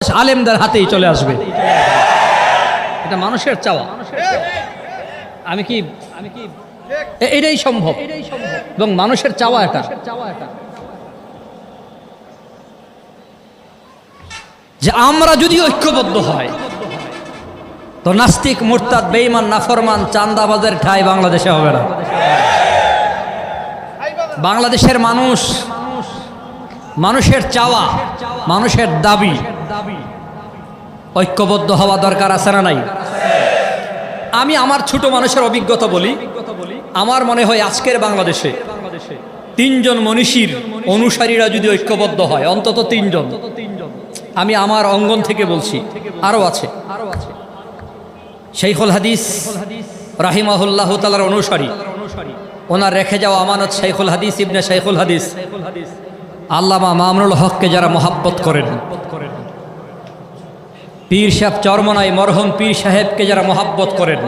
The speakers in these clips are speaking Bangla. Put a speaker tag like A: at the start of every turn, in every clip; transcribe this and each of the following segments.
A: আলেমদের হাতেই চলে আসবে। এটা মানুষের চাওয়া। আমি কি এটাই সম্ভব এবং মানুষের চাওয়া এটা। যে আমরা যদি ঐক্যবদ্ধ হয় তো নাস্তিক, মুরতাদ, বেঈমান, নাফরমান, চাঁদাবাজের ঠাঁই বাংলাদেশে হবে না। বাংলাদেশের মানুষের চাওয়া, মানুষের দাবি, ঐক্যবদ্ধ হওয়া দরকার আছে না নাই? আমি আমার ছোট মানুষের অভিজ্ঞতা বলি। আমার মনে হয় আজকের বাংলাদেশে 3 জন মনীষীর অনুসারীরা যদি ঐক্যবদ্ধ হয়, অন্তত 3 জন, আমি আমার অঙ্গন থেকে বলছি, আরো আছে। শাইখুল হাদিস রাহিমাহুল্লাহ তাআলার অনুসারী, ওনার রেখে যাওয়া আমানত শাইখুল হাদিস ইবনে শাইখুল হাদিস আল্লামা মামুনুল হককে যারা মহাব্বত করেন, পীর সাহেব চরমনাই মরহুম পীর সাহেবকে যারা মহাব্বত করেন,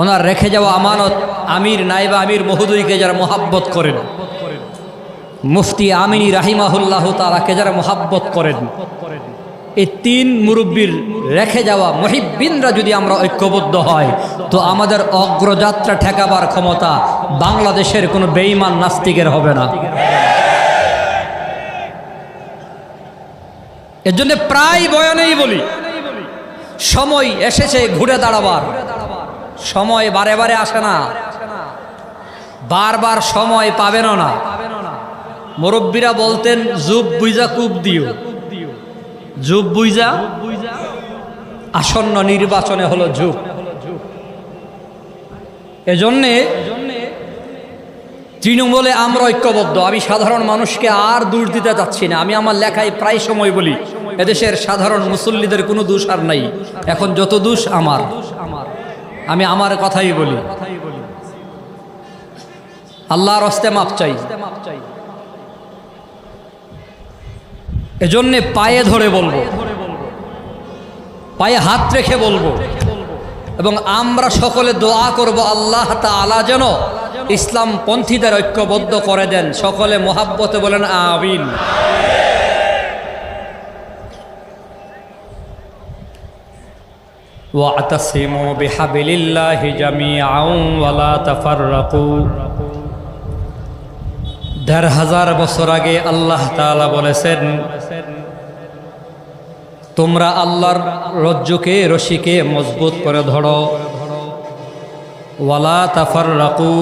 A: ওনার রেখে যাওয়া আমানত আমির নাইবা আমির মহোদয়কে যারা মহাব্বত করেন, মুফতি আমিনী রাহিমাহুল্লাহ তাআলাকে যারা মহাব্বত করেন, এই 3 মুরব্বীর রেখে যাওয়া মুহিব্বিনরা যদি আমরা ঐক্যবদ্ধ হয় তো আমাদের অগ্রযাত্রা ঠেকাবার ক্ষমতা বাংলাদেশের কোনো বেঈমান নাস্তিকের হবে না। এর জন্য প্রায় বয়ানেই বলি, সময় এসেছে ঘুরে দাঁড়াবার। সময় বারে বারে আসে না, বারবার সময় পাবেনও না। মুরব্বীরা বলতেন জুব বুইজা কূপ দিও, জুব বুইজা, আসন্ন নির্বাচনে হলো যুগ। এজন্যে তৃণমূলে আমরা ঐক্যবদ্ধ। আমি সাধারণ মানুষকে আর দোষ দিতে চাচ্ছি না। আমি আমার লেখায় প্রায় সময় বলি, এদেশের সাধারণ মুসল্লিদের কোনো দোষ আর নাই, এখন যত দোষ আমার। আমি আমার কথাই বলি, আল্লাহর হস্তে মাপ চাই। এজন্যে পায়ে ধরে বলবো, পায়ে হাত রেখে বলবো, এবং আমরা সকলে দোয়া করব আল্লাহ তাআলা যেন ইসলাম পন্থীদের ঐক্যবদ্ধ করে দেন। সকলে মোহাব্বতে বলেন আমিন। ওয়াতাসিমু বিহাবিলিল্লাহি জামিআন ওয়া লা তাফাররাকু। ১,৫০০ বছর আগে আল্লাহ তাআলা বলেছেন, তোমরা আল্লাহর রজ্জুকে, রশিকে মজবুত করে ধরো। ওয়ালা তাফাররাকু,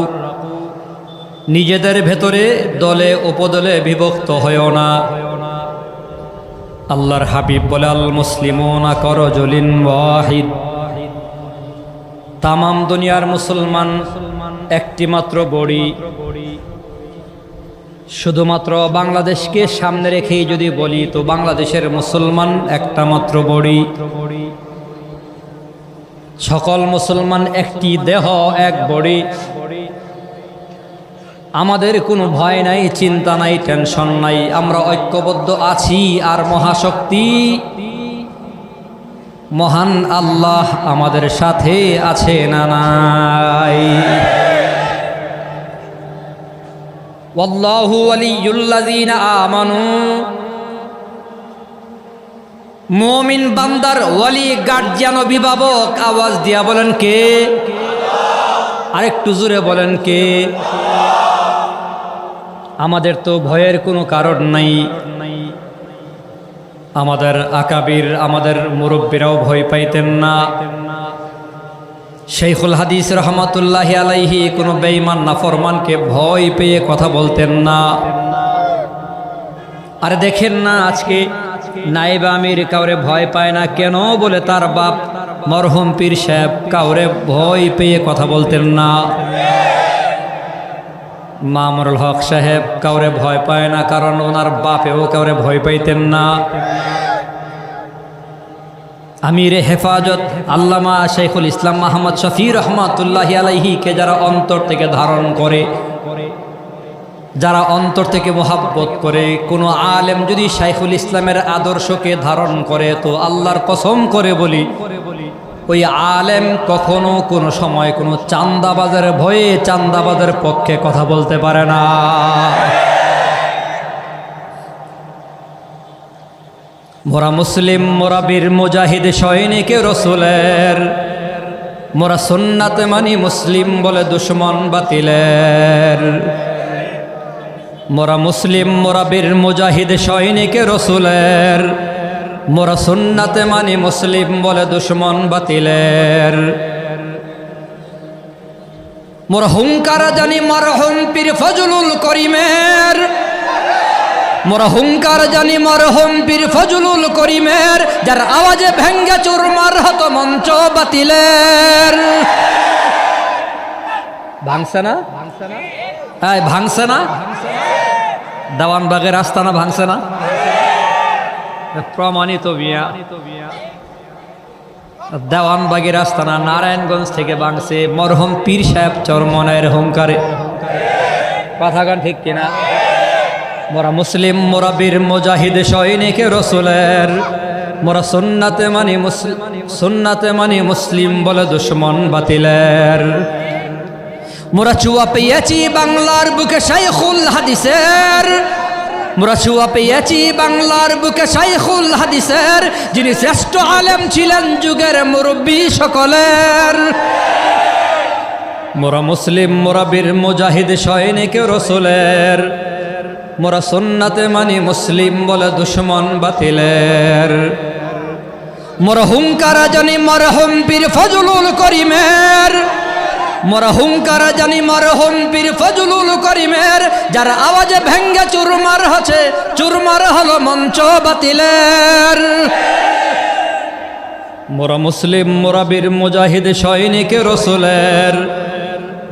A: নিজেদের ভেতরে দলে উপদলে বিভক্ত হয়েও না। আল্লাহর হাবিব বলে, আল মুসলিমুনা কারাজুলিন ওয়াহিদ। তামাম দুনিয়ার মুসলমান একটি মাত্র বড়ি। শুধুমাত্র বাংলাদেশকে সামনে রেখেই যদি বলি তো বাংলাদেশের মুসলমান একটা মাত্র বড়ি। সকল মুসলমান একটি দেহ, এক বড়ি। আমাদের কোনো ভয় নাই, চিন্তা নাই, টেনশন নাই। আমরা ঐক্যবদ্ধ আছি। আর মহাশক্তি মহান আল্লাহ আমাদের সাথে আছে না নাই? ওয়াল্লাহু ওয়ালিয়ুল্লাযীনা আমানু। মুমিন বান্দার ওয়ালি, গার্জিয়ান, অভিভাবক। আওয়াজ দিয়া বলেন কে? আরেকটু জোরে বলেন কে? আমাদের তো ভয়ের কোনো কারণ নাই। আমাদের আকাবির, আমাদের মুরব্বীরাও ভয় পাইতেন না। শাইখুল হাদিস রহমাতুল্লাহি আলাইহি কোনো বেঈমান নাফরমানকে ভয় পেয়ে কথা বলতেন না। আরে দেখেন না, আজকে নায়েব আমির কাউরে ভয় পায় না কেন? বলে তার বাপ মরহুম পীর সাহেব কাউরে ভয় পেয়ে কথা বলতেন না। মামুনুল হক সাহেব কাউরে ভয় পায় না, কারণ ওনার বাপেও কাউরে ভয় পাইতেন না। আমিরে হেফাজত আল্লামা শাইখুল ইসলাম আহমদ শফি রহমাতুল্লাহি আলাইহিকে যারা অন্তর থেকে ধারণ করে, যারা অন্তর থেকে মোহাব্বত করে, কোনো আলেম যদি শাইখুল ইসলামের আদর্শকে ধারণ করে তো আল্লাহর কসম করে বলি, ওই আলেম কখনো কোনো সময় কোনো চাঁদাবাজের ভয়ে, চাঁদাবাজের পক্ষে কথা বলতে পারে না। মোরা মুসলিম, মোরা বীর মুজাহিদ সৈনিক রসুলের, মোরা সুন্নাত মানি মুসলিম বলে দুশ্মন বাতিলের। মোরা মুসলিম, মোরা বীর মুজাহিদ সৈনিক রসুলের, মোরা সুন্নাত মানি মুসলিম বলে দুশ্মন বাতিলের। মোরা হুঙ্কার জানি মরহুম পীর ফজলুল করিমের, মোরা হুঙ্কার জানি মরহুম পীর ফজলুল করিমের, যার আওয়াজে ভেঙ্গে চুরমার হতো মঞ্চ বাতিলের। ভাঙছে না? হ্যাঁ ভাঙছে না? দেওয়ানবাগের আস্তানা ভাঙছে না? প্রমাণিত বিয়া। দেওয়ানবাগের আস্তানা নারায়ণগঞ্জ থেকে ভাঙছে মরহুম পীর সাহেব চরমনের হুঙ্কারে। কথা গান ঠিক কিনা? মোরা মুসলিম, মোরা বীর মুজাহিদ সৈনিক রসুলের, মোরা সুন্নাতে মানি মুসলিম, সুন্নাতে মানি মুসলিম বলে দুশ্মন বাতিলের। মোরা চুয়া পেয়েছি বাংলার বুকে শাইখুল হাদিসের, মোরা চুয়া পেয়েছি বাংলার বুকে শাইখুল হাদিসের, যিনি শ্রেষ্ঠ আলেম ছিলেন যুগের মুরব্বী সকলের। মোরা মুসলিম, মোরা বীর মুজাহিদ সৈনিক রসুলের, মোরা সুন্নাতে মানি মুসলিম বলে দুশ্মন বাতিলের। মোরা হুঙ্কার জানি মরহুম পীর ফজলুল করিমের, মোরা হুঙ্কার জানি মরহুম পীর ফজলুল করিমের, যার আওয়াজে ভেঙ্গে চুরমার হচ্ছে, চুরমার হলো মঞ্চ বাতিলের। মোরা মুসলিম, মোরা বীর মুজাহিদ সৈনিক রসুলের,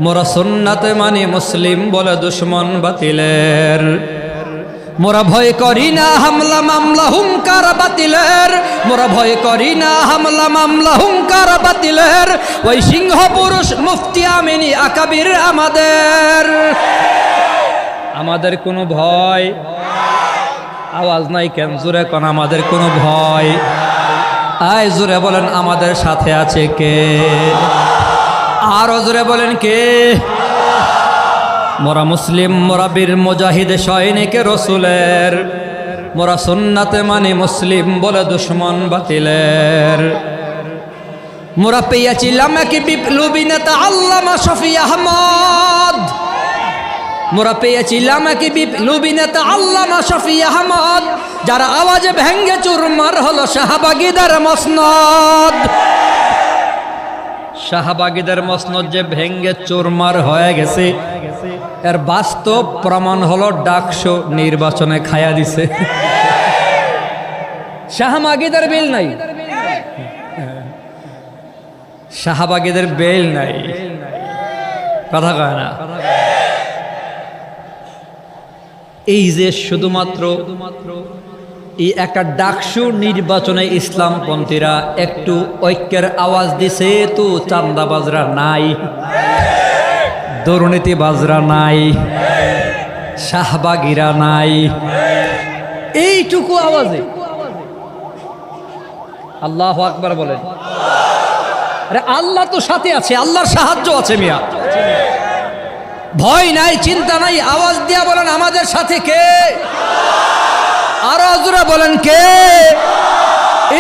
A: মোরা সুন্নাতে মানি মুসলিম বলে দুশ্মন বাতিলের। মোরা ভয় করি না হামলা মামলা হুঙ্কার বাতিলের, মোরা ভয় করি না হামলা মামলা হুঙ্কার বাতিলের। ওই সিংহ পুরুষ মুফতি আমিনী আকাবির আমাদের, আমাদের কোনো ভয়। আওয়াজ নাই কেন? জোরে কোন আমাদের কোনো ভয়। আয় জোরে বলেন আমাদের সাথে আছে কে? আরো জোরে বলেন কে? মোরা মুসলিম, মোরা বীর মুজাহিদ সৈনিক রসুলের, মোরা সুন্নাতে মানি মুসলিম বলে দুশ্মন বাতিলের। মোরা পেয়েছিলাম এক বিপ্লবী নেতা আল্লামা শফি আহমদ, মোরা পেয়েছিলাম এক বিপ্লবী নেতা আল্লামা শফি আহমদ, যার আওয়াজে ভেঙ্গে চুরমার হলো শাহবাগীদের মসনদ। শাহবাগীদের মসনদ যে ভেঙ্গে চুরমার হয়ে গেছে, এর বাস্তব প্রমাণ হলো ডাকসু নির্বাচনে খায়া দিছে। শাহবাগীদের বিল নাই, শাহবাগীদের বেল নাই। কথা কয় না? এই যে শুধুমাত্র এই একটা ডাকসু নির্বাচনে ইসলামপন্থীরা একটু ঐক্যের আওয়াজ দিছে, তো চান্দাবাজরা নাই, দুর্নীতিবাজরা নাই, শাহবাগীরা নাই। এইটুকু আওয়াজে আল্লাহু আকবার বলেন। আরে আল্লাহ তো সাথে আছে, আল্লাহর সাহায্য আছে মিয়া। ভয় নাই, চিন্তা নাই, আওয়াজ দিয়া বলেন আমাদের সাথে কে? আরো জোরে বলেন কে?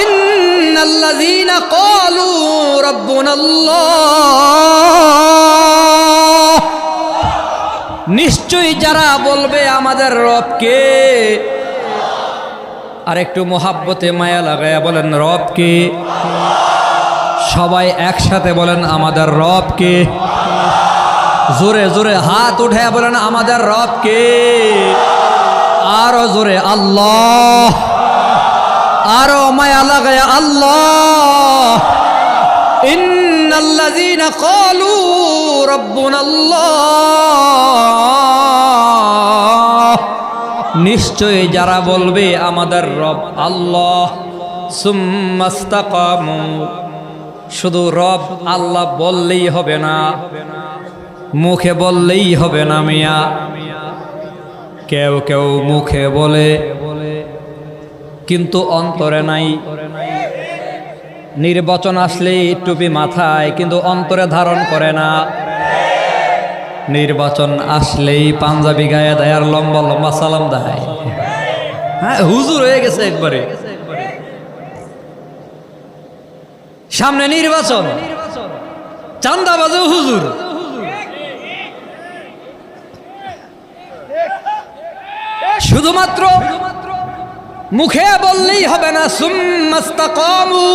A: ইন্নাল্লাযীনা ক্বালু রাব্বুনাল্লাহ, নিশ্চয়ই যারা বলবে আমাদের রব কে। আর একটু মোহাব্বতে মায়া লাগায়া বলেন রব কে। সবাই একসাথে বলেন আমাদের রব কে। জোরে জোরে হাত উঠে বলেন আমাদের রব কে। আরো জোরে আল্লাহ, আরো মায়া লাগায়া আল্লাহ। ইন্নাল্লাযীনা ক্বালু রাব্বুনাল্লাহ, নিশ্চয়ই যারা বলবে আমাদের রব আল্লাহ। সুম্মাস্তাকামু, শুধু রব আল্লাহ বললেই হবে না, মুখে বললেই হবে না মিয়া। কেউ কেউ মুখে বলে কিন্তু অন্তরে নাই। নির্বাচন আসলেই টুপি মাথায় কিন্তু অন্তরে ধারণ করে না। নির্বাচন আসলেই পাঞ্জাবি গায়ে দেয় আর লম্বা লম্বা সালাম দেয়। হ্যাঁ হুজুর হয়ে গেছে একবারে। সামনে নির্বাচন, চাঁদাবাজও হুজুর। শুধুমাত্র মুখে বললেই হবে না, সুম্মাস্তাকামু,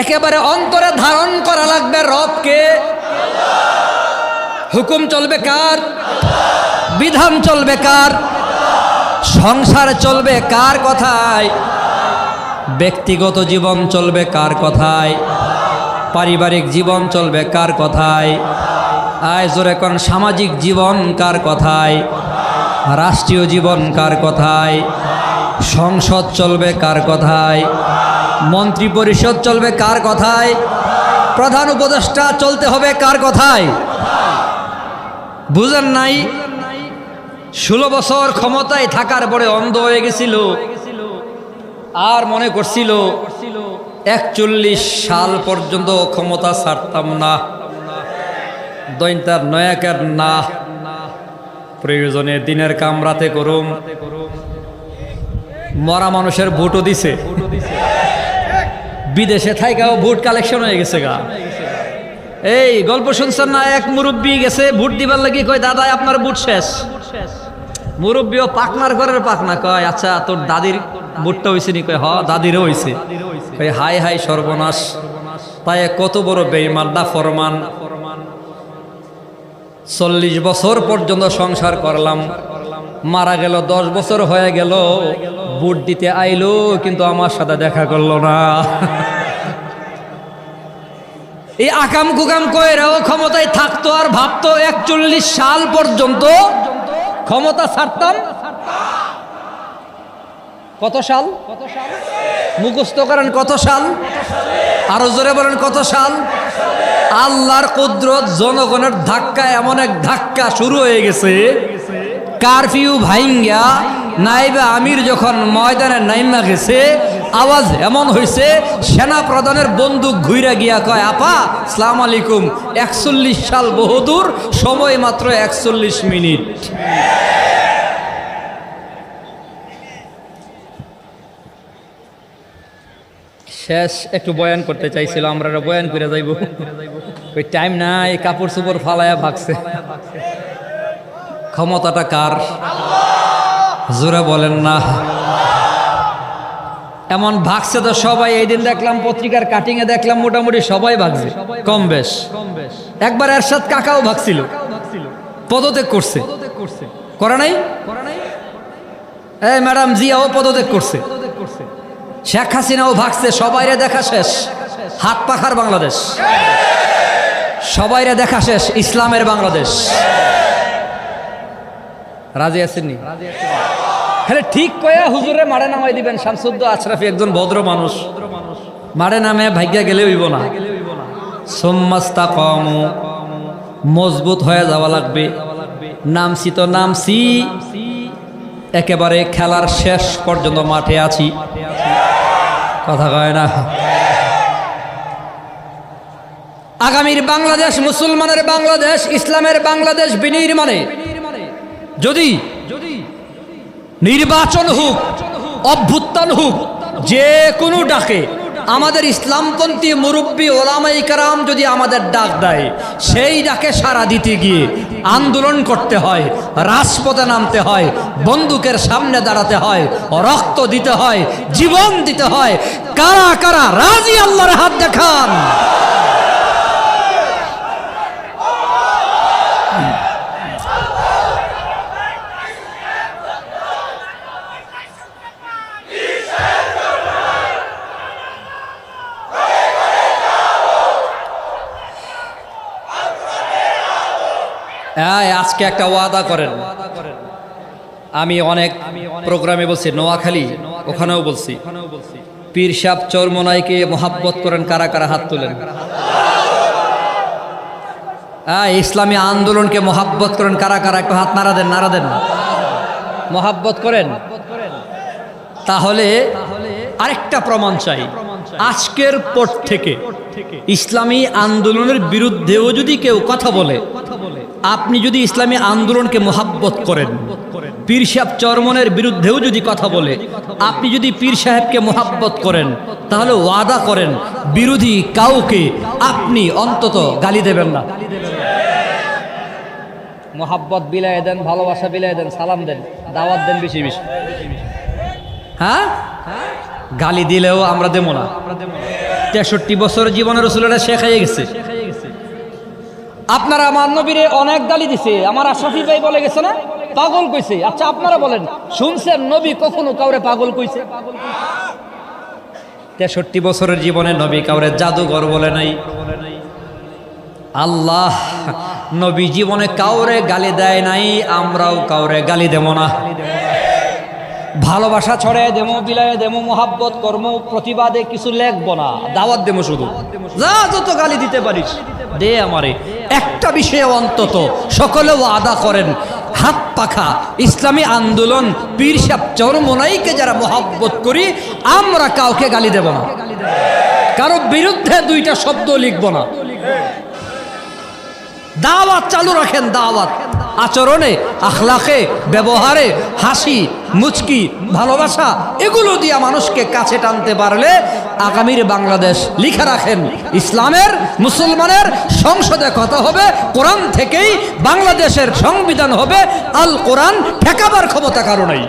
A: একেবারে অন্তরে ধারণ করা লাগবে রবকে। হুকুম চলবে কার? বিধান চলবে কার? সংসার চলবে কার কথায়? ব্যক্তিগত জীবন চলবে কার কথায়? পারিবারিক জীবন চলবে কার কথায়? আয় জোরে কোন সামাজিক জীবন কার কথায়? রাষ্ট্রীয় জীবন কার কথায়? সংসদ চলবে কার কথায়? মন্ত্রী পরিষদ চলবে কার কথায়? প্রধান উপদেষ্টা চলতে হবে কার কথায়? বুঝেন নাই? 16 বছর ক্ষমতায় থাকার পরে অন্ধ হয়ে গেছিল, আর মনে করছিল 41 সাল পর্যন্ত ক্ষমতা ছাড়তাম না। দৈন্তার নয়াকের না, প্রয়োজনে দিনের কাম রাতে করুম। মরা মানুষের ভোটও দিছে, বিদেশে থাইকাও ভোট কালেকশন হয়ে গেছে গা। এই গল্প শুনছেন না? এক মুরব্বী গেছে ভোট দিবার লাগি, কয় দাদা আপনার ভোট শেষ। মুরব্বীও পাকনার ঘরের পাকনা, কয় আচ্ছা তোর দাদির ভোটটা হয়েছে নি? কয় হ দাদিরও হয়েছে। কয় হাই হাই সর্বনাশ, তাই কত বড় বেঈমান না ফরমান। 40 বছর পর্যন্ত সংসার করলাম, মারা গেল, 10 বছর হয়ে গেল, ভোট দিতে আইলো কিন্তু আমার সাথে দেখা করলো না। এই আকাম কুকাম কইরাও ক্ষমতায় থাকতো আর ভাবতো 41 সাল পর্যন্ত ক্ষমতা ছাড়তাম। কত সাল? মুখস্থ করেন কত সাল? আরো জোরে বলেন কত সাল? আল্লাহর কুদরত, জনগণের ধাক্কা, এমন এক ধাক্কা শুরু হয়ে গেছে। কারফিউ ভাইঙ্গা নাইবে আমির যখন ময়দানে নাইমা গেছে, আওয়াজ এমন হয়েছে, সেনা প্রধানের বন্দুক ঘুইরা গিয়া কয় আপা সালাম আলাইকুম। 41 সাল বহুদূর, সময় মাত্র 41 মিনিট। শেষ একটু বয়ান করতে চাইছিল, আমরা বয়ান করে যাইব, ওই টাইম নাই, কাপড় চোপড় ফালায়া ভাগছে। ক্ষমতাটা কার? জোরে বলেন না। এমন ভাগছে তো সবাই, এই দিন দেখলাম পত্রিকার কাটিং এ দেখলাম মোটামুটি সবাই ভাগছে কম বেশ। একবার এরশাদ কাকাও ভাগছিল, পদত্যাগ করছে। করে নাই? এই ম্যাডাম জিয়াও পদত্যাগ করছে, শেখ হাসিনাও ভাগছে। সবাইরে দেখা শেষ, হাত পাখার বাংলাদেশ। সবাইরে দেখা শেষ, ইসলামের বাংলাদেশ। রাজি আছেননি? খালি ঠিক কয়া হুজুরে মারে নামাই দিবেন। শামসুদ্দো আশরাফি একজন ভদ্র মানুষ, মারে নামে ভাগ্যা গেলে হইব না। সুম্মাস্তাকামু, মজবুত হয়ে যাওয়া লাগবে। নামছি তো নামছি, একেবারে খেলার শেষ পর্যন্ত মাঠে আছি। কথা কয় না? আগামীর বাংলাদেশ মুসলমানের বাংলাদেশ, ইসলামের বাংলাদেশ বিনির্মাণে যদি নির্বাচন হোক, অভ্যুত্থান হোক, যে কোনো ডাকে আমাদের ইসলামপন্থী মুরব্বী ওলামায়ে কেরাম যদি আমাদের ডাক দেয়, সেই ডাকে সাড়া দিতে গিয়ে আন্দোলন করতে হয়, রাজপথে নামতে হয়, বন্দুকের সামনে দাঁড়াতে হয়, রক্ত দিতে হয়, জীবন দিতে হয়। কারা কারা রাজি? আল্লাহর হাত দেখান। আজকে একটা ওয়াদা করেন। আমি অনেক প্রোগ্রামে বলছি, নোয়াখালী ওখানেও বলছি, পীর সাহেব চরমোনাইকে মোহাব্বত করেন কারা কারা? হাত তুলেন। ইসলামী আন্দোলনকে মোহাব্বত করেন কারা কারা? একটু হাত নাড়া দেন, নাড়া দেন। মোহাব্বত করেন? তাহলে আরেকটা প্রমাণ চাই। আজকের পর থেকে ইসলামী আন্দোলনের বিরুদ্ধেও যদি কেউ কথা বলে, আপনি যদি ইসলামী আন্দোলনকে মোহাব্বত করেন, পীর সাহেব চরমনের বিরুদ্ধেও যদি কথা বলে, আপনি যদি পীর সাহেবকে মোহাব্বত করেন তাহলে ওয়াদা করেন বিরোধী কাউকে আপনি অন্তত গালি দেবেন না। মোহাব্বত বিলাই দেন, ভালোবাসা বিলাই দেন, সালাম দেন, দাওয়াত দেন বেশি বেশি। হ্যাঁ, গালি দিলেও আমরা দেব না। 63 বছর জীবনের রসুলেরা শেখাইয়ে গেছে। আপনারা আমার নবীরে অনেক গালি দিছে, আমার আশরাফি ভাই বলে গেছে না পাগল কইছে। আচ্ছা আপনারা বলেন, শুনছেন নবী কখনো কাউরে পাগল কইছে? 63 বছরের জীবনে নবী কাউরে জাদুঘর বলে নাই। আল্লাহ নবী জীবনে কাউরে গালি দেয় নাই, আমরাও কাউরে গালি দেব না। ভালোবাসা ছড়ায় দেবো, বিলায় দেবো, মোহাব্বত কর্ম প্রতিবাদে কিছু লেখবো না, দাওয়াত দেবো শুধু। যা যত গালি দিতে পারিস দে আমারে, একটা বিষয়ে অন্তত সকলেও আদা করেন, হাত পাখা ইসলামী আন্দোলন পীর সাহেব চরমনাইকে যারা মোহাব্বত করি আমরা কাউকে গালি দেব না, কারো বিরুদ্ধে দুইটা শব্দ লিখবো না। দাওয়াত চালু রাখেন, দাওয়াত আচরণে, আখলাকে, ব্যবহারে, হাসি মুচকি, ভালোবাসা, এগুলো দিয়ে মানুষকে কাছে টানতে পারলে আগামীর বাংলাদেশ লিখে রাখেন ইসলামের, মুসলমানের সংসদে কথা হবে, কোরআন থেকেই বাংলাদেশের সংবিধান হবে, আল কোরআন ঠেকাবার ক্ষমতা কারো নাই।